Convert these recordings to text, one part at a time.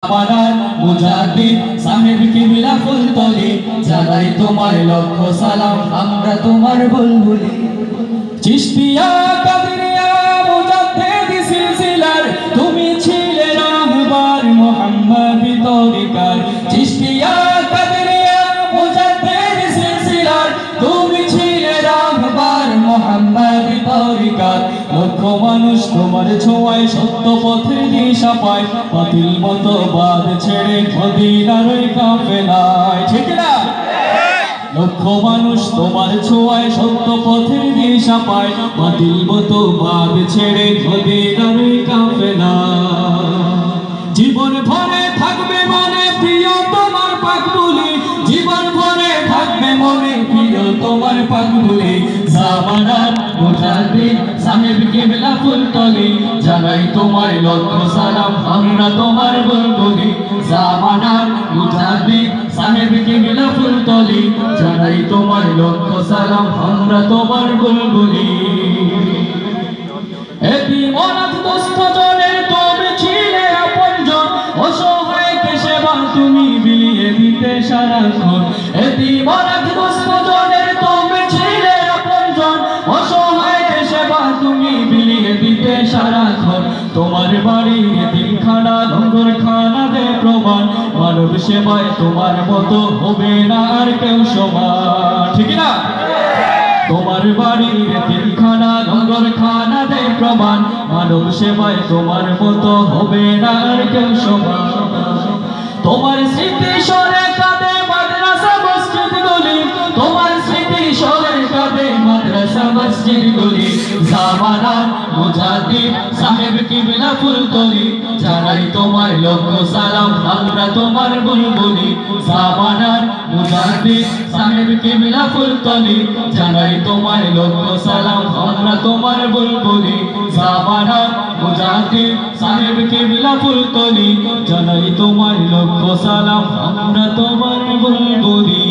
পাড়ার মুজাহিদ সাহেব কিবলা ফুলতলি জানাই তোমার লক্ষ সালাম আমরা তোমার বুলবুলি চিশতিয়া কাদরিয়া মুজাদ্দিদ সিলসিলার তুমি ছিলে রাহবার মুহাম্মদি তরিকার চিশতিয়া কাদরিয়া মুজাদ্দিদ সিলসিলার তুমি ছিলে রাহবার মুহাম্মদি তরিকার লক্ষ মানুষ তোমার ছোঁয়ায় সত্য পথের দিশা পায় বাতিল মতবাদ ছেড়ে মদিনার ওই কাফেলায় ঠিক না লক্ষ মানুষ তোমার ছোঁয়ায় সত্য পথের দিশা পায় বাতিল মতবাদ ছেড়ে মদিনার ওই কাফেলায় জীবন ভরে থাকবে মনে প্রিয় তোমার পাক বলি জীবন ভরে থাকবে মনে প্রিয় তোমার পাক বলি জামানার মুজাদ্দিদ সাহেব কিবলা ফুলতলি জানাই তোমার লক্ষ সালাম আমরা তোমার বুলবুলি জামানার মুজাদ্দিদ সাহেব কিবলা ফুলতলি জানাই তোমার লক্ষ সালাম আমরা তোমার বুলবুলি এতিম অনাথ দুস্থ জনের তুমি ছিলে আপনজন অসহায়কে সেবা তুমি বিলিয়ে দিতে সারাক্ষণ এতিম অনাথ দুস্থ জনের তুমি ছিলে আপনজন অসহায়কে সেবা তুমি বিলিয়ে দিতে সারাক্ষণ তোমার বাড়ি এতিমখানা লঙ্গরখানা দে প্রমাণ মানব সেবায় তোমার মতো হবে না আর কেউ সমান ঠিক না তোমার বাড়ির এতিমখানা লঙ্গরখানা দে প্রমাণ মানব সেবায় তোমার মতো হবে না আর কেউ সমান তোমার স্মৃতি সরে কাঁদে মাদ্রাসা মসজিদ গলি তোমার স্মৃতি সরে কাঁদে মাদ্রাসা মসজিদ গলি জামানার মুজাদ্দিদ সাহেব কিবলা ফুলতলি জানাই তোমার লক্ষ সালাম আমরা তোমার বুলবুলি জামানার মুজাদ্দিদ সাহেব কিবলা ফুলতলি জানাই তোমার লক্ষ সালাম আমরা তোমার বুলবুলি জামানার মুজাদ্দিদ সাহেব কিবলা ফুলতলি জানাই তোমার লক্ষ সালাম আমরা তোমার বুলবুলি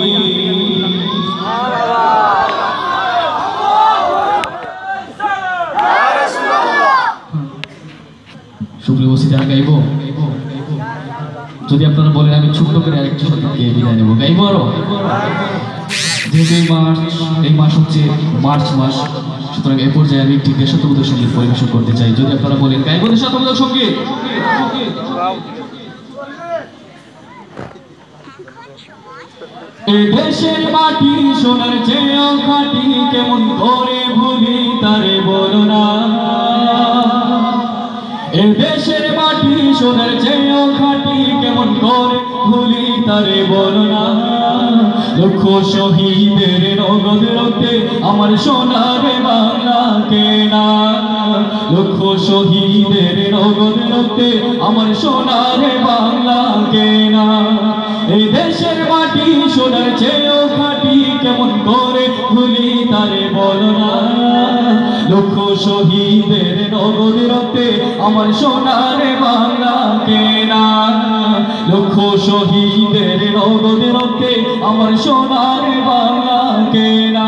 সুপ্রিয় উপস্থিতি আর গাইব যদি আপনারা বলেন আমি ছোট্ট করে আরেকটি সঙ্গীত গিয়ে বিদায় নেবো গাইব আরো যেহেতু এই মাস হচ্ছে মার্চ মাস সুতরাং এই পর্যায়ে আমি একটি দেশাত্মবোধক সঙ্গীত পরিবেশন করতে চাই যদি আপনারা বলেন গাইব দেশাত্মবোধক সঙ্গীত এই দেশের মাটি সোনার চেয়েও খাঁটি কেমন করে ভুলি তারে বলো না এ দেশের মাটি সোনার চেয়েও খাঁটি কেমন করে ভুলি তারে বলো না লক্ষ শহীদের নগদ রক্তে আমার সোনার বাংলা কেনা লক্ষ শহীদের নগদ রক্তে আমার সোনার বাংলা কেনা এই দেশের মাটি সোনার চেয়েও খাঁটি কেমন করে ভুলি তারে বলো না লক্ষ শহীদের নগদ রক্তে আমার সোনার বাংলা কেনা লক্ষ শহীদের নগদ রক্তে আমার সোনার বাংলা কেনা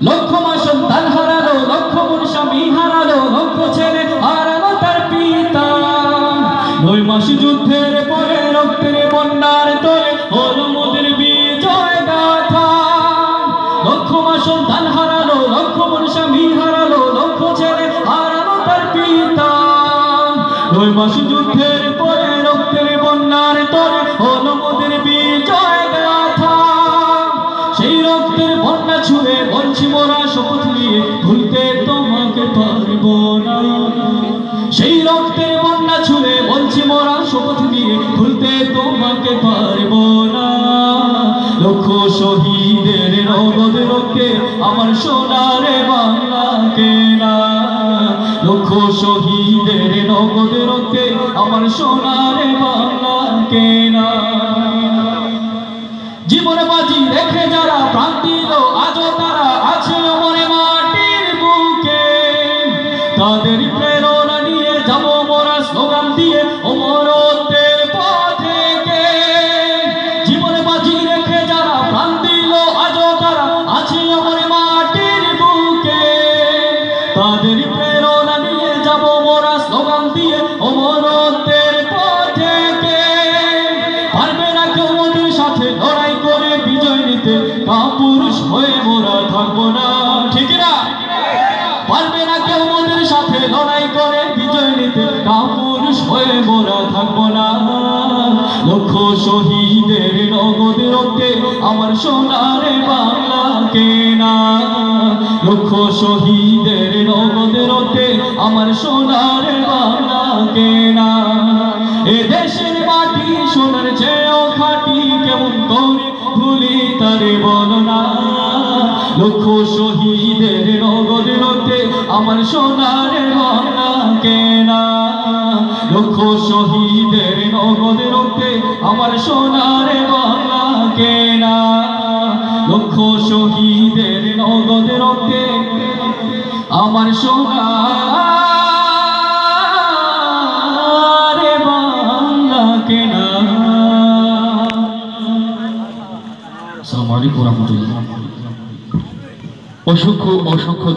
লক্ষ মা সন্তান হারালো লক্ষ মন স্বামী হারালো লক্ষ ছেলে হারালো তার পিতা 9 মাস যুদ্ধের পরে রক্তের বন্যার তলে হলো মোদের বিজয় গাথা লক্ষ মা সন্তান হারালো লক্ষ মন স্বামী হারালো লক্ষ ছেলে হারালো তার পিতা 9 মাস যুদ্ধের পরে রক্তের বন্যার তলে হলো মোদের বিজয় গাথা সেই রক্তের বন্যা ছুঁয়ে বলছি মোরা শপথ নিয়ে ভুলতে তোমাকে পারবো না সেই রক্তের বন্যা ছুঁয়ে বলছি মোরা শপথ নিয়ে ভুলতে তোমাকে পারবো না লক্ষ শহীদের নগদ রক্তে আমার সোনার বাংলা কেনা লক্ষ শহীদের নগদ রক্তে আমার সোনার বাংলা কেনা জীবন বাজি রেখে যারা প্রাণ দিল আজও তারা আছে মনে মাটির বুকে তাদের প্রেরণা নিয়ে যাব মোরা স্লোগান দিয়ে অমরত্বের পথে জীবন বাজি রেখে যারা প্রাণ দিল আজও তারা আছে মনে মাটির বুকে তাদের প্রেরণা নিয়ে যাব মোরা স্লোগান দিয়ে অমরত্বের বসে মোরা থাকবো না। লক্ষ শহীদের নগদ রক্তে আমার সোনার বাংলা কেনা, লক্ষ শহীদের নগদ রক্তে আমার সোনার বাংলা কেনা। এ দেশের মাটি সোনার চেয়েও খাঁটি, কেমন করে ভুলি তারে বলো না। লক্ষ শহীদের নগদ রক্তে আমার সোনার বাংলা কেনা, লক্ষ শহীদের নগদ রক্তে আমার সোনার বাংলা কেনা, লক্ষ শহীদের নগদ রক্তে আমার সোনার বাংলা কেনা। আসসালামু আলাইকুম ওয়া রাহমাতুল্লাহ। অসংখ্য